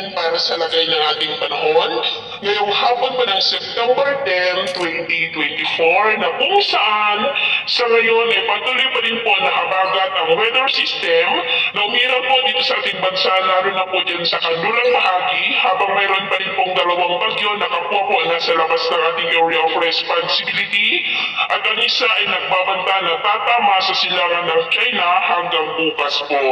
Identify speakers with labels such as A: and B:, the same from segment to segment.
A: natin para sa lagay ng ating panahon ngayong hapon pa ng September 10, 2024 na kung saan sa ngayon ay patuloy pa rin po nakabagat ang weather system na umiral po dito sa ating bansa, lalo na po dyan sa kanluran bahagi, habang mayroon pa rin pong dalawang bagyo na kapwa po nasa labas ng ating area of responsibility at ang isa ay nagbabanta na tatama sa silangan ng China hanggang bukas po.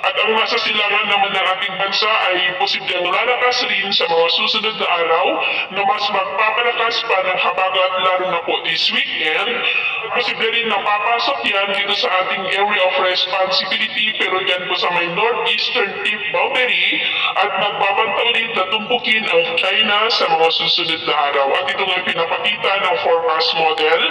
A: At ang nasa silangan naman ng ating bansa ay posibleng lalakas rin sa mga susunod na araw na mas magpapalakas pa ng habagat, lalo na po this weekend. Posible rin na papasok yan dito sa ating area of responsibility, pero yan po sa may northeastern tip boundary at nagbabanta ulit na tumpukin ang China sa mga susunod na araw. At ito nga pinapakita ng forecast model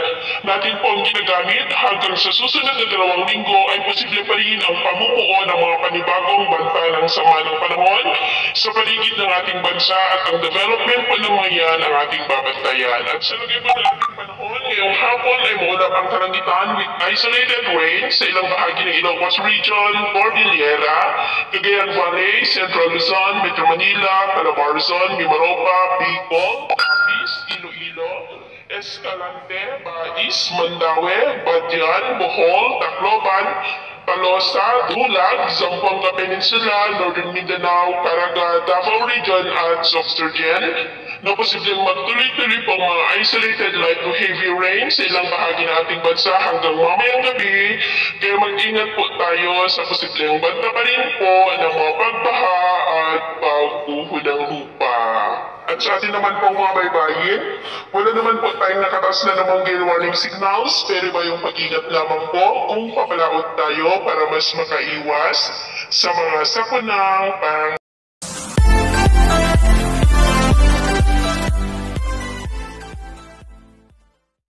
A: natin po ang ginagamit hanggang sa susunod na 2 linggo ay posible pa rin ang pamumuo ng mga panibagong banta ng sama ng panahon sa paligid ng ating bansa at ang development po ng mga yan ang ating babantayan. At sa lagay po ng ating panahon, ngayong hapon ay maulap ang kalangitan with isolated rain sa ilang bahagi ng Ilocos Region, Cordillera, Cagayan Valley, Central Luzon, Metro Manila, Calabarzon, Mimaropa, Bicol, Capiz, Iloilo, Escalante, Bais, Mandaue, Badian, Bohol, Tacloban, Talosa, Dulag, Zamboanga Peninsula, Northern Mindanao, Caraga, Davao Region at Soxtergen na posibleng magtuloy-tuloy pong mga isolated light to heavy rain sa ilang bahagi ng ating bansa hanggang mamayang gabi. Kaya mag-ingat po tayo sa posibleng banta pa rin po ng mga pagbaha at pagguho ng lupa. At sa atin naman pong mga baybayin, wala naman po tayong nakatas na namang gale warning signals, pero ba yung pag-ingat lamang po kung papalaot tayo para mas makaiwas sa mga sakunang